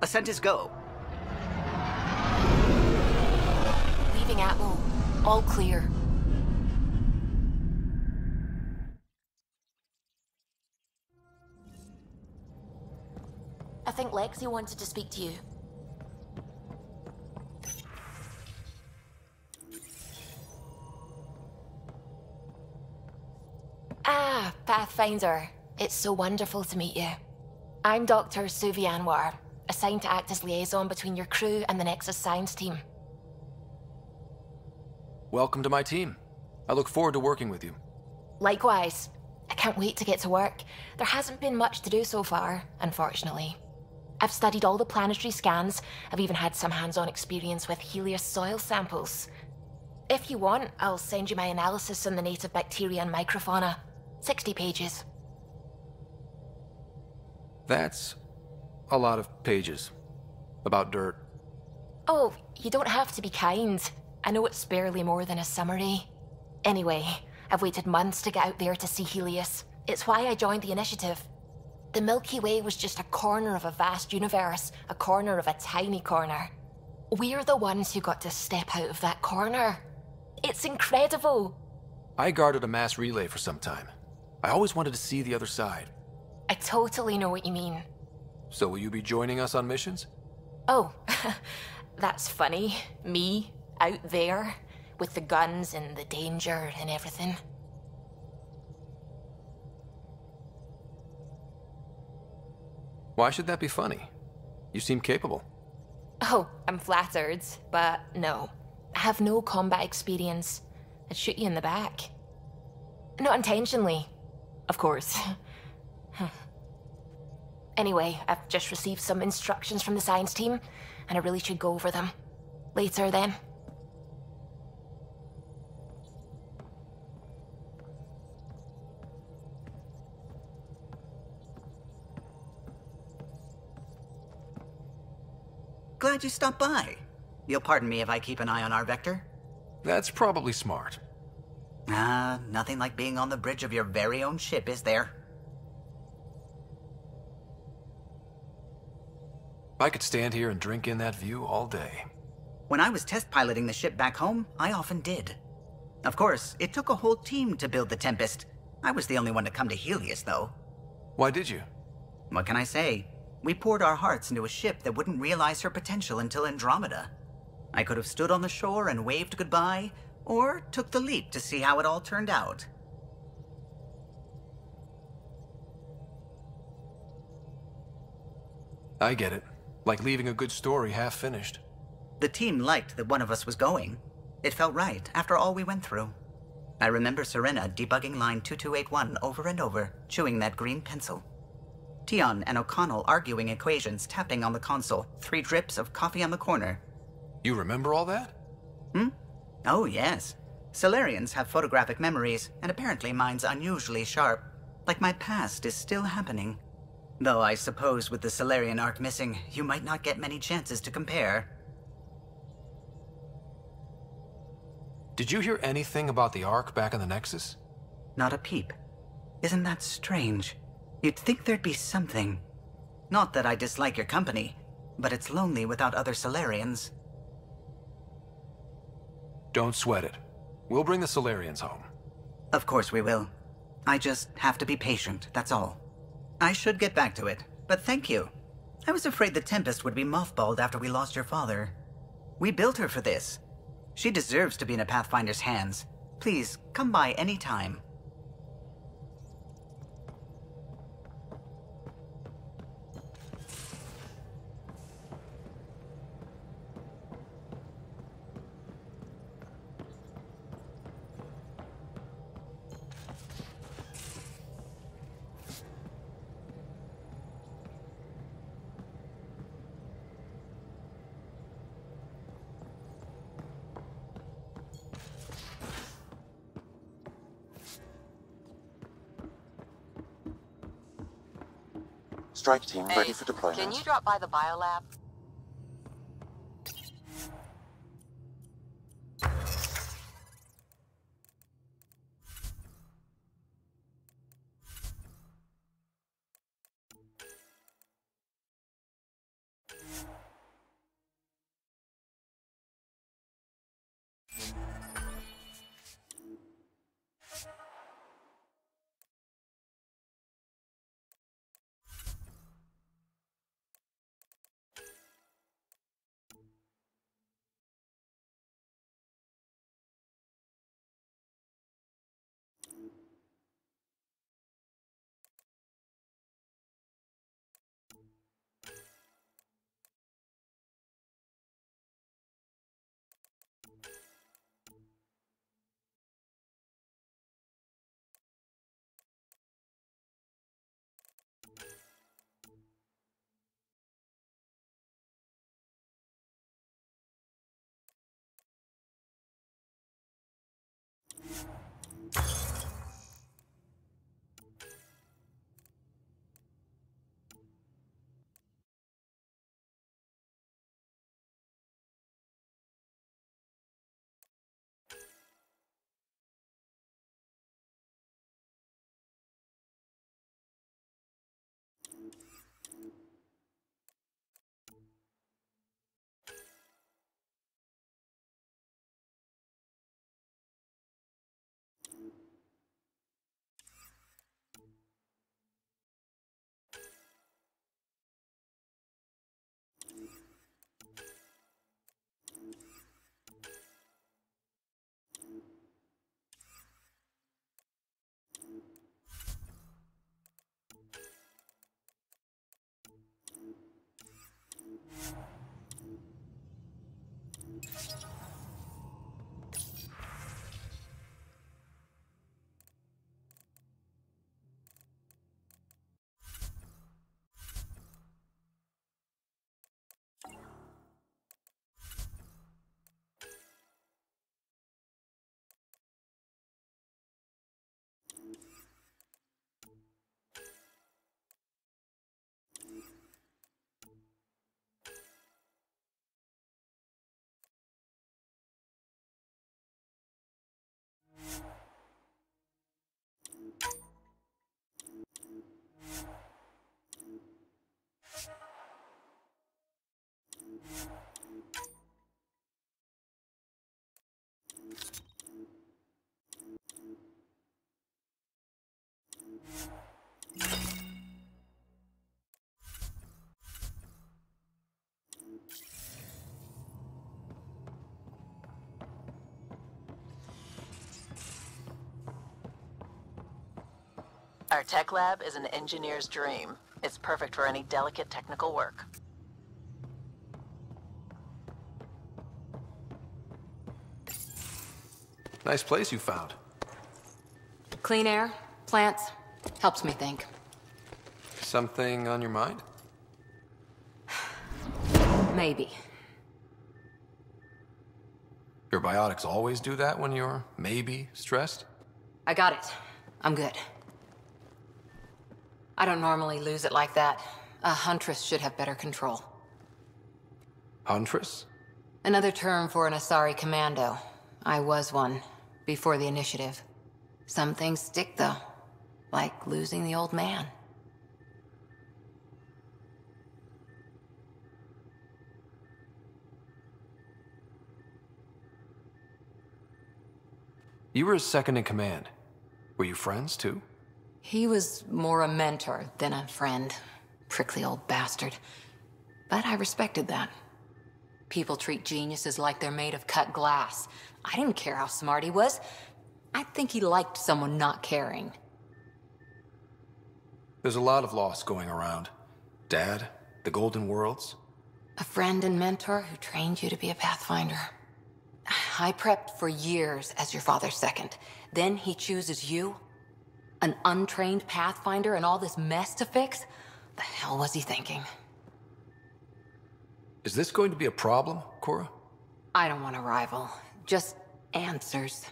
Ascent is go. Leaving Atmo. All clear. I think Lexi wanted to speak to you. Ah, Pathfinder. It's so wonderful to meet you. I'm Dr. Suvi Anwar, assigned to act as liaison between your crew and the Nexus Science team. Welcome to my team. I look forward to working with you. Likewise. I can't wait to get to work. There hasn't been much to do so far, unfortunately. I've studied all the planetary scans. I've even had some hands-on experience with Helios soil samples. If you want, I'll send you my analysis on the native bacteria and microfauna. 60 pages. That's a lot of pages. About dirt. Oh, you don't have to be kind. I know it's barely more than a summary. Anyway, I've waited months to get out there to see Helios. It's why I joined the initiative. The Milky Way was just a corner of a vast universe, a corner of a tiny corner. We're the ones who got to step out of that corner. It's incredible. I guarded a mass relay for some time. I always wanted to see the other side. I totally know what you mean. So will you be joining us on missions? Oh, that's funny. Me, out there, with the guns and the danger and everything. Why should that be funny? You seem capable. Oh, I'm flattered, but no. I have no combat experience. I'd shoot you in the back. Not intentionally, of course. Anyway, I've just received some instructions from the science team, and I really should go over them. Later, then. Glad you stopped by. You'll pardon me if I keep an eye on our vector? That's probably smart. Nothing like being on the bridge of your very own ship, is there? I could stand here and drink in that view all day. When I was test piloting the ship back home, I often did. Of course, it took a whole team to build the Tempest. I was the only one to come to Helios, though. Why did you? What can I say? We poured our hearts into a ship that wouldn't realize her potential until Andromeda. I could have stood on the shore and waved goodbye, or took the leap to see how it all turned out. I get it. Like leaving a good story half-finished. The team liked that one of us was going. It felt right, after all we went through. I remember Serena debugging line 2281 over and over, chewing that green pencil. Tion and O'Connell arguing equations, tapping on the console, 3 drips of coffee on the corner. You remember all that? Oh, yes. Solarians have photographic memories, and apparently mine's unusually sharp. Like my past is still happening. Though I suppose with the Solarian arc missing, you might not get many chances to compare. Did you hear anything about the Ark back in the Nexus? Not a peep. Isn't that strange? You'd think there'd be something. Not that I dislike your company, but it's lonely without other Solarians. Don't sweat it. We'll bring the Solarians home. Of course we will. I just have to be patient, that's all. I should get back to it, but thank you. I was afraid the Tempest would be mothballed after we lost your father. We built her for this. She deserves to be in a Pathfinder's hands. Please, come by any time. Strike team ready for deployment. Can you drop by the biolab? Our tech lab is an engineer's dream. It's perfect for any delicate technical work. Nice place you found. Clean air, plants, helps me think. Something on your mind? Maybe. Your biotics always do that when you're maybe stressed? I got it. I'm good. I don't normally lose it like that. A huntress should have better control. Huntress? Another term for an Asari commando. I was one, before the initiative. Some things stick, though. Like losing the old man. You were his second in command. Were you friends, too? He was more a mentor than a friend. Prickly old bastard. But I respected that. People treat geniuses like they're made of cut glass. I didn't care how smart he was. I think he liked someone not caring. There's a lot of loss going around. Dad, the Golden Worlds. A friend and mentor who trained you to be a Pathfinder. I prepped for years as your father's second. Then he chooses you? An untrained Pathfinder and all this mess to fix? The hell was he thinking? Is this going to be a problem, Cora? I don't want a rival. Just answers.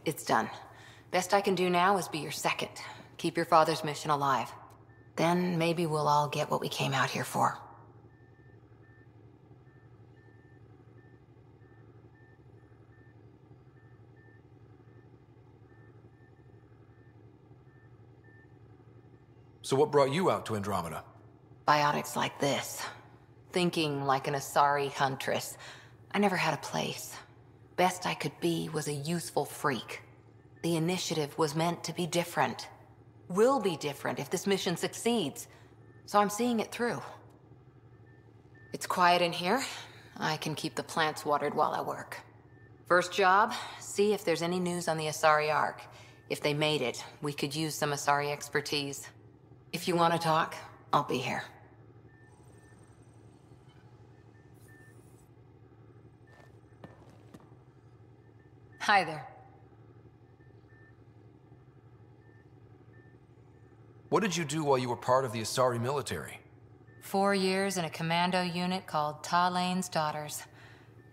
It's done. Best I can do now is be your second. Keep your father's mission alive. Then maybe we'll all get what we came out here for. So what brought you out to Andromeda? Biotics like this. Thinking like an Asari huntress. I never had a place. Best I could be was a useful freak. The initiative was meant to be different. Will be different if this mission succeeds. So I'm seeing it through. It's quiet in here. I can keep the plants watered while I work. First job, see if there's any news on the Asari Ark. If they made it, we could use some Asari expertise. If you want to talk, I'll be here. Hi there. What did you do while you were part of the Asari military? 4 years in a commando unit called Talane's Daughters.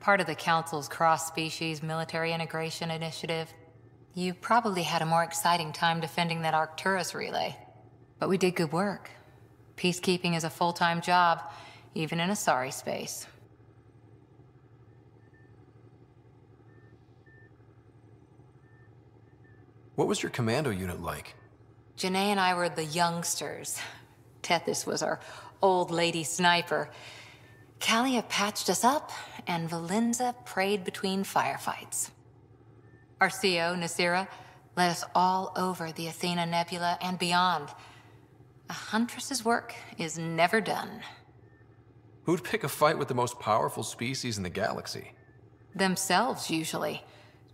Part of the Council's cross-species military integration initiative. You probably had a more exciting time defending that Arcturus relay. But we did good work. Peacekeeping is a full-time job, even in Asari space. What was your commando unit like? Janae and I were the youngsters. Tethys was our old lady sniper. Kalia patched us up, and Valenza prayed between firefights. Our CO, Nasira, led us all over the Athena Nebula and beyond. A huntress's work is never done. Who'd pick a fight with the most powerful species in the galaxy? Themselves, usually.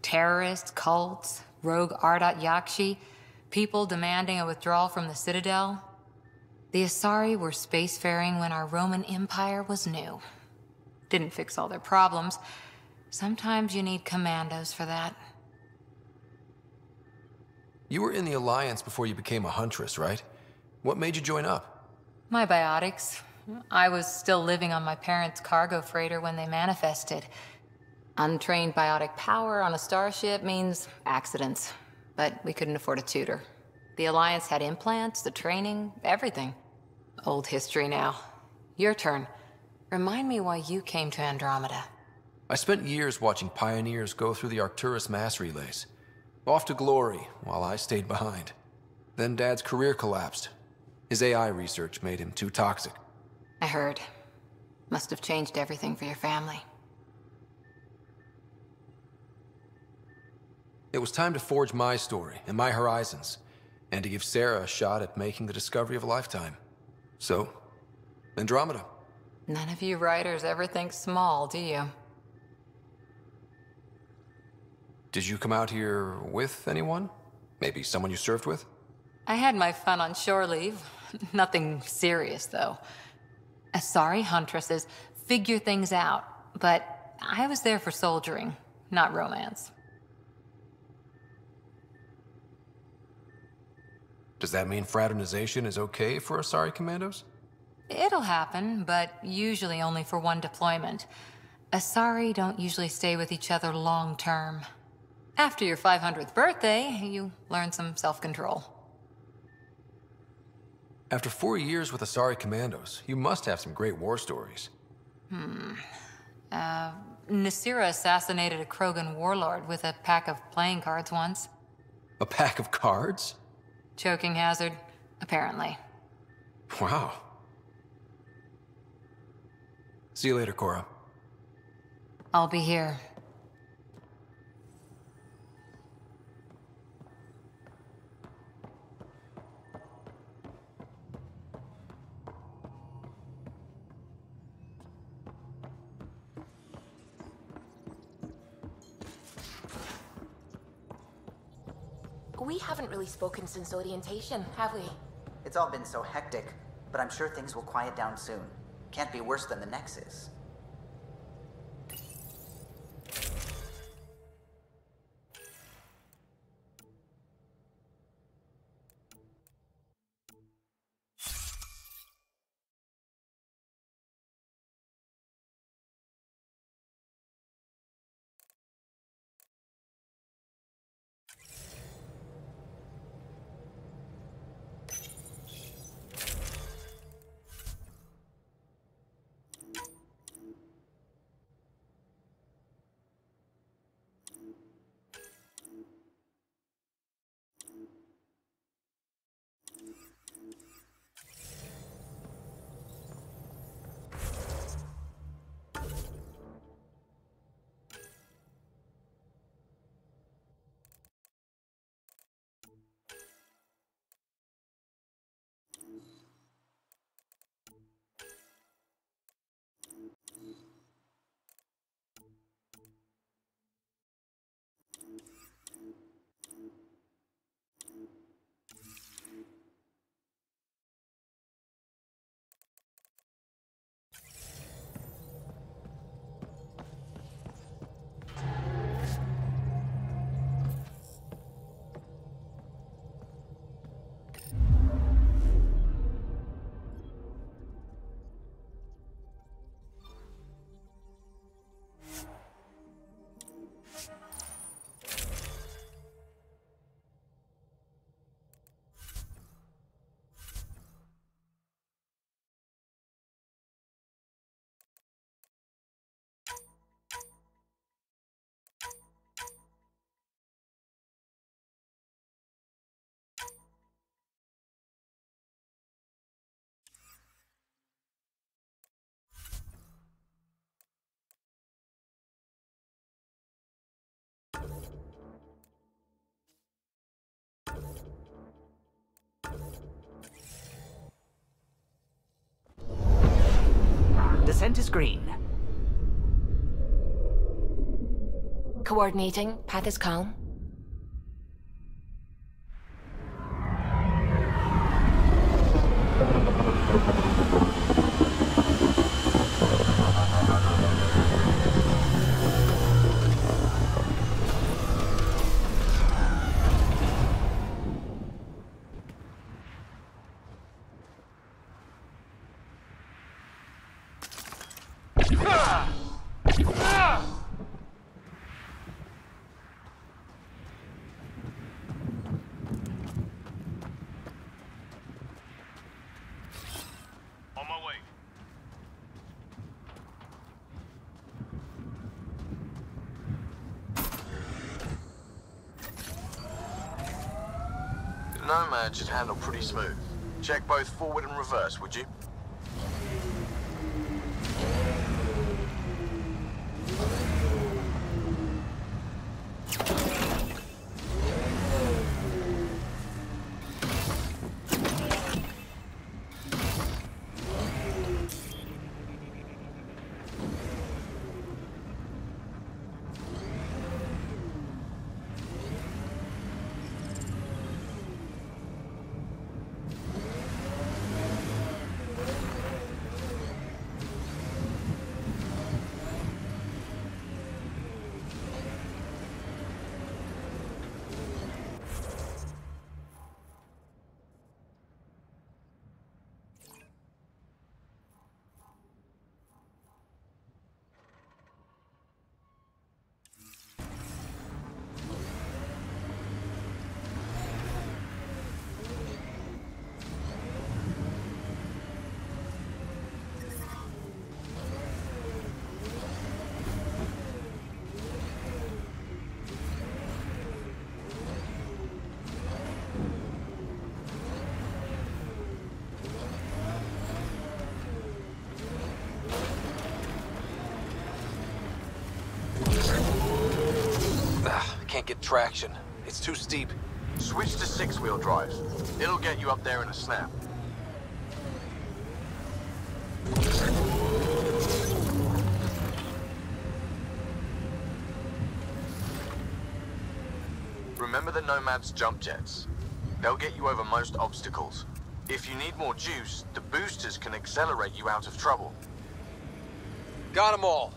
Terrorists, cults, rogue Ardat Yakshi, people demanding a withdrawal from the Citadel. The Asari were spacefaring when our Roman Empire was new. Didn't fix all their problems. Sometimes you need commandos for that. You were in the Alliance before you became a Huntress, right? What made you join up? My biotics. I was still living on my parents' cargo freighter when they manifested. Untrained biotic power on a starship means accidents. But we couldn't afford a tutor. The Alliance had implants, the training, everything. Old history now. Your turn. Remind me why you came to Andromeda. I spent years watching pioneers go through the Arcturus mass relays. Off to glory, while I stayed behind. Then Dad's career collapsed. His AI research made him too toxic. I heard. Must have changed everything for your family. It was time to forge my story and my horizons, and to give Sarah a shot at making the discovery of a lifetime. So, Andromeda. None of you writers ever think small, do you? Did you come out here with anyone? Maybe someone you served with? I had my fun on shore leave. Nothing serious, though. Asari Huntresses figure things out, but I was there for soldiering, not romance. Does that mean fraternization is okay for Asari commandos? It'll happen, but usually only for one deployment. Asari don't usually stay with each other long term. After your 500th birthday, you learn some self-control. After 4 years with Asari commandos, you must have some great war stories. Nasira assassinated a Krogan warlord with a pack of playing cards once. A pack of cards? Choking hazard, apparently. Wow. See you later, Cora. I'll be here. We haven't really spoken since orientation, have we? It's all been so hectic, but I'm sure things will quiet down soon. Can't be worse than the Nexus. Descent is green. Coordinating. Path is calm. On my way. The Nomad should handle pretty smooth. Check both forward and reverse, would you? Can't get traction. It's too steep. Switch to six-wheel drive. It'll get you up there in a snap. Remember the Nomad's jump jets. They'll get you over most obstacles. If you need more juice, the boosters can accelerate you out of trouble. Got 'em all.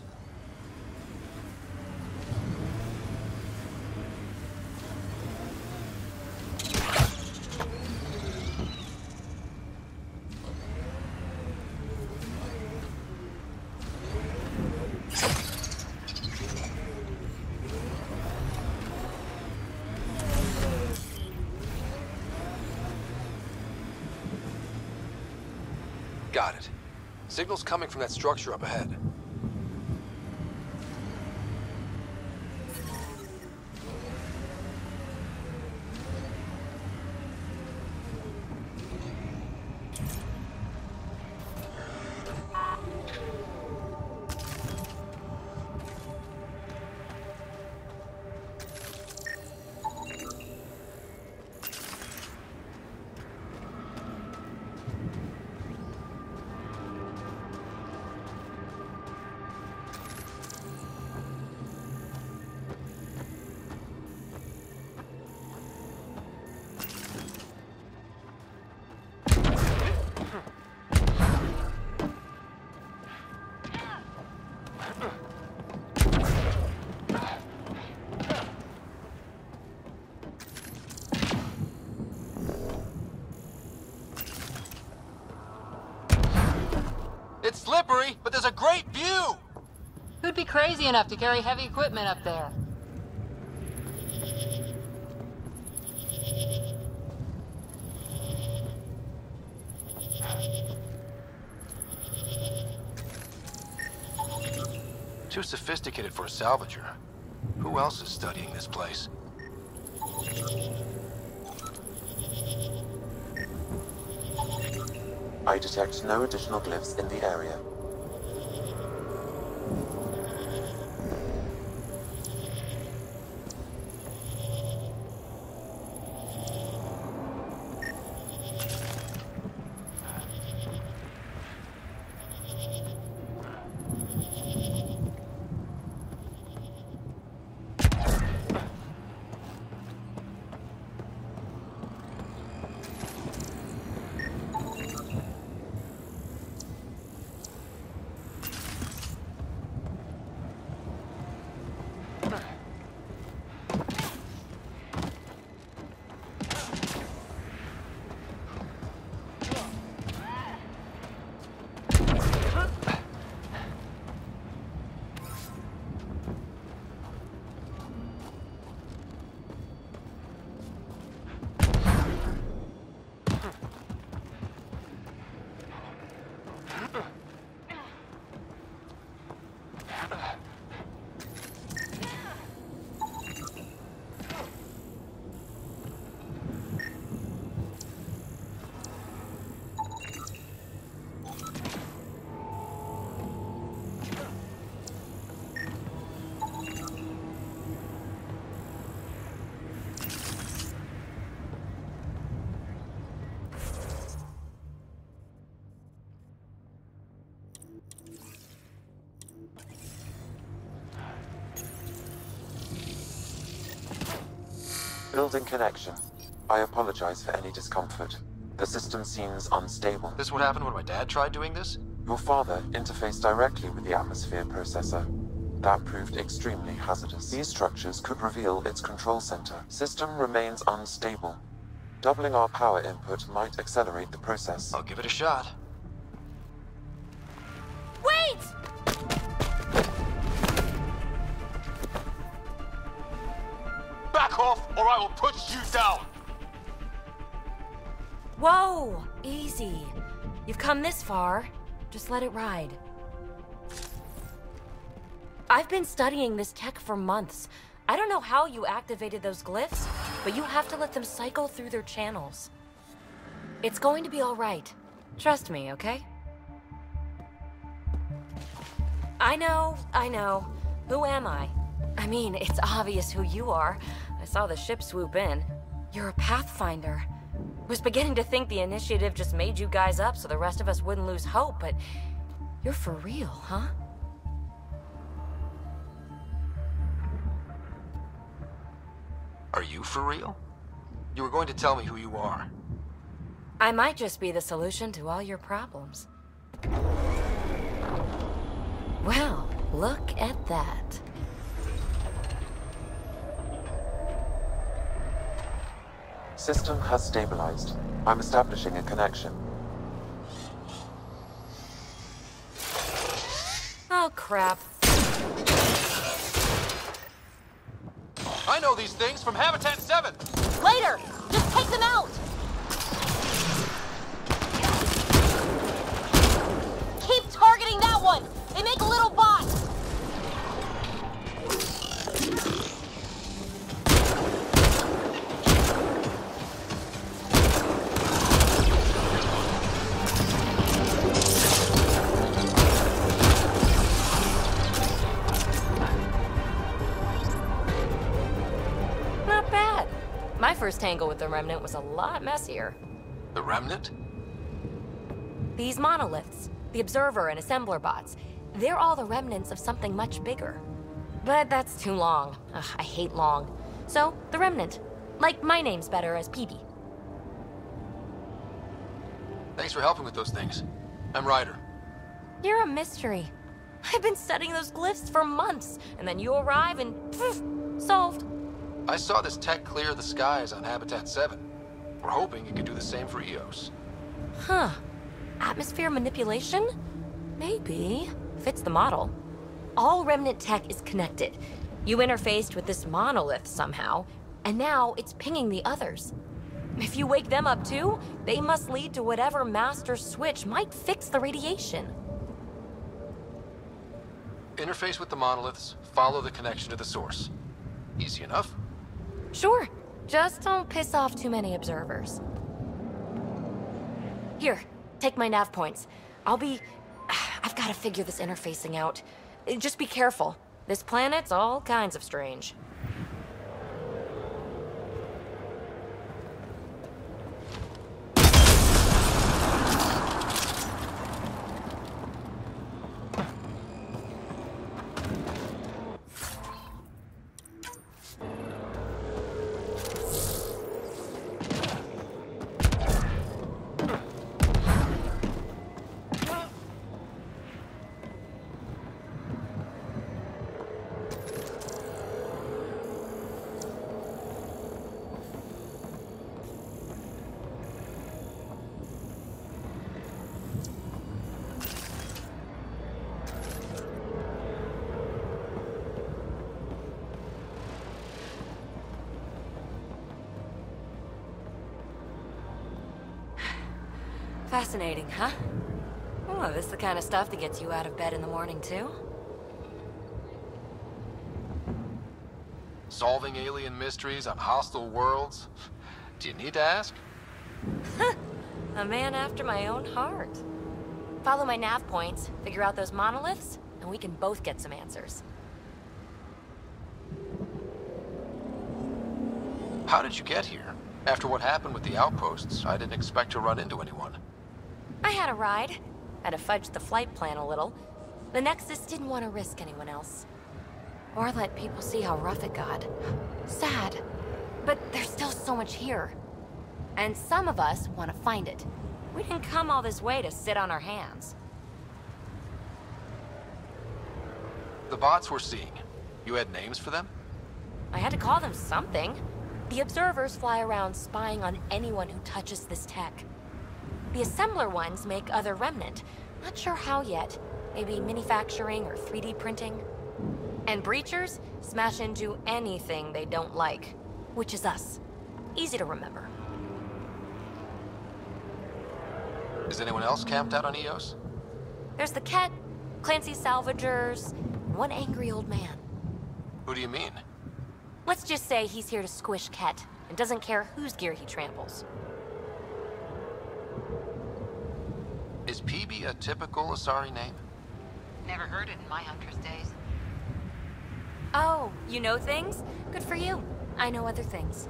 Got it. Signal's coming from that structure up ahead. It's slippery, but there's a great view! Who'd be crazy enough to carry heavy equipment up there? Too sophisticated for a salvager. Who else is studying this place? I detect no additional glyphs in the area. Building connection. I apologize for any discomfort. The system seems unstable. This what happened when my dad tried doing this? Your father interfaced directly with the atmosphere processor. That proved extremely hazardous. These structures could reveal its control center. System remains unstable. Doubling our power input might accelerate the process. I'll give it a shot. Wait! Back off, or I will put you down! Whoa! Easy. You've come this far. Just let it ride. I've been studying this tech for months. I don't know how you activated those glyphs, but you have to let them cycle through their channels. It's going to be all right. Trust me, okay? I know. Who am I? I mean, it's obvious who you are. I saw the ship swoop in. You're a Pathfinder. Was beginning to think the initiative just made you guys up so the rest of us wouldn't lose hope, but you're for real, huh? Are you for real? You were going to tell me who you are. I might just be the solution to all your problems. Well, look at that. System has stabilized. I'm establishing a connection. Oh, crap. I know these things from Habitat 7! Later! Just take them out! Keep targeting that one! They make little bots! Not bad. My first tangle with the Remnant was a lot messier. The Remnant? These monoliths, the Observer and Assembler bots, they're all the remnants of something much bigger. But that's too long. Ugh, I hate long. So, the Remnant. Like, my name's better as Phoebe. Thanks for helping with those things. I'm Ryder. You're a mystery. I've been studying those glyphs for months, and then you arrive and poof, solved. I saw this tech clear the skies on Habitat 7. We're hoping it could do the same for EOS. Huh. Atmosphere manipulation? Maybe. Fits the model. All Remnant tech is connected. You interfaced with this monolith somehow, and now it's pinging the others. If you wake them up too, they must lead to whatever master switch might fix the radiation. Interface with the monoliths, follow the connection to the source. Easy enough? Sure. Just don't piss off too many observers. Here, take my nav points. I've got to figure this interfacing out. Just be careful. This planet's all kinds of strange. Fascinating, huh? Oh, this is the kind of stuff that gets you out of bed in the morning, too? Solving alien mysteries on hostile worlds? Do you need to ask? A man after my own heart. Follow my nav points, figure out those monoliths, and we can both get some answers. How did you get here? After what happened with the outposts, I didn't expect to run into anyone. I had a ride. had to fudge the flight plan a little. The Nexus didn't want to risk anyone else. Or let people see how rough it got. Sad. But there's still so much here. And some of us want to find it. We didn't come all this way to sit on our hands. The bots we're seeing, you had names for them? I had to call them something. The observers fly around spying on anyone who touches this tech. The assembler ones make other remnant. Not sure how yet. Maybe manufacturing or 3D printing. And breachers smash into anything they don't like. Which is us. Easy to remember. Is anyone else camped out on Eos? There's the Ket, Clancy's salvagers, and one angry old man. Who do you mean? Let's just say he's here to squish Ket, and doesn't care whose gear he tramples. Is Phoebe a typical Asari name? Never heard it in my Huntress days. Oh, you know things? Good for you. I know other things.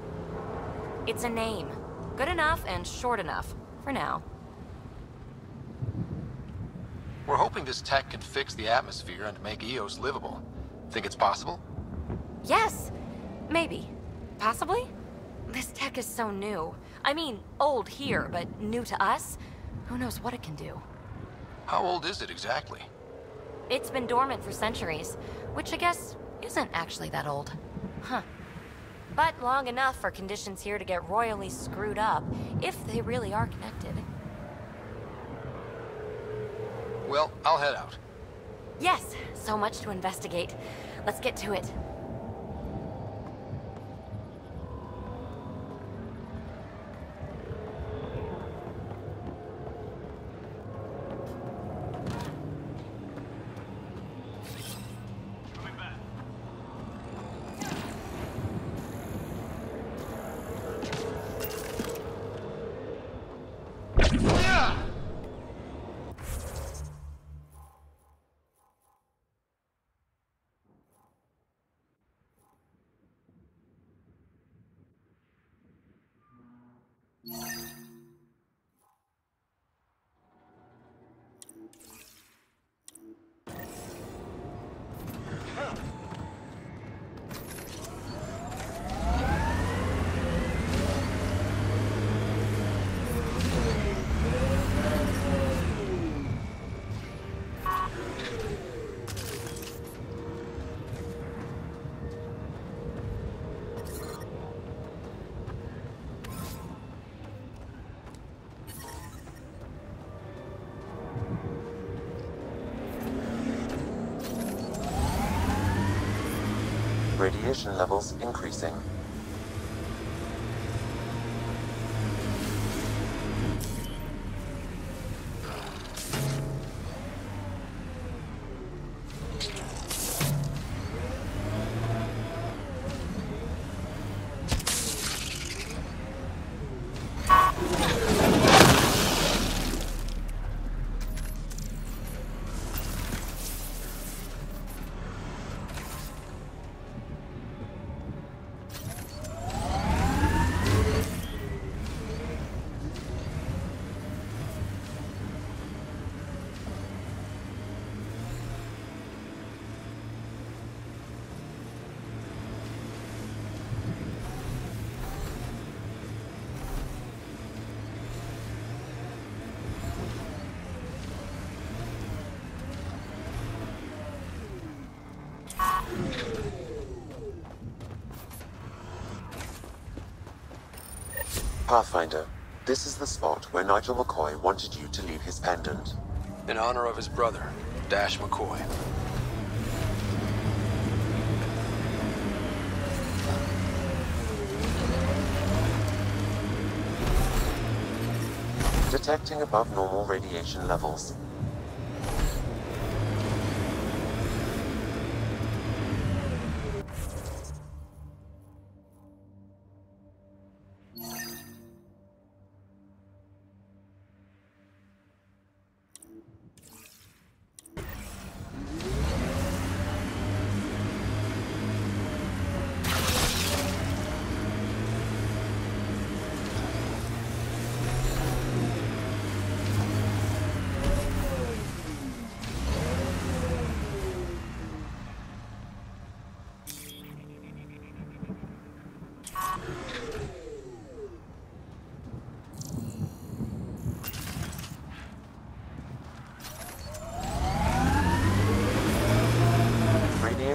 It's a name. Good enough and short enough. For now. We're hoping this tech can fix the atmosphere and make Eos livable. Think it's possible? Yes! Maybe. Possibly? This tech is so new. I mean, old here, but new to us? Who knows what it can do? How old is it exactly? It's been dormant for centuries, which I guess isn't actually that old. Huh. But long enough for conditions here to get royally screwed up, if they really are connected. Well, I'll head out. Yes, so much to investigate. Let's get to it. Radiation levels increasing. Pathfinder, this is the spot where Nigel McCoy wanted you to leave his pendant. In honor of his brother, Dash McCoy. Detecting above normal radiation levels.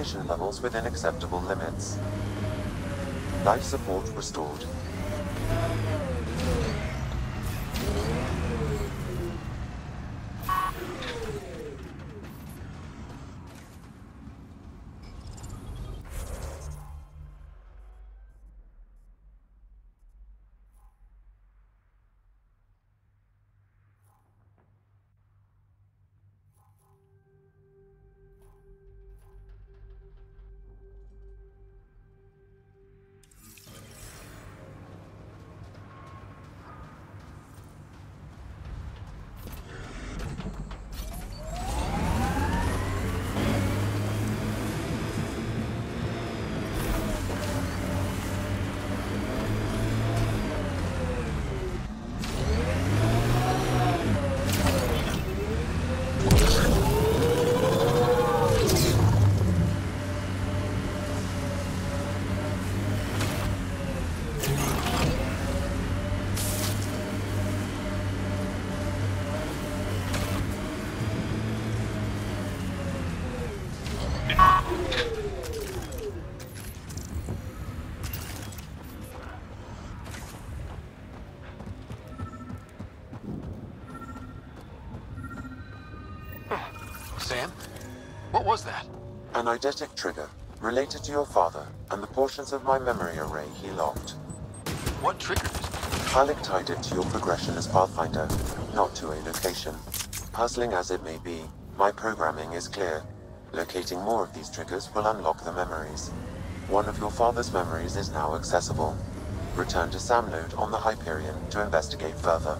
radiation levels within acceptable limits. Life support restored. Sam? What was that? An eidetic trigger, related to your father, and the portions of my memory array he locked. What triggered it? Halleck tied it to your progression as Pathfinder, not to a location. Puzzling as it may be, my programming is clear. Locating more of these triggers will unlock the memories. One of your father's memories is now accessible. Return to Sam Node on the Hyperion to investigate further.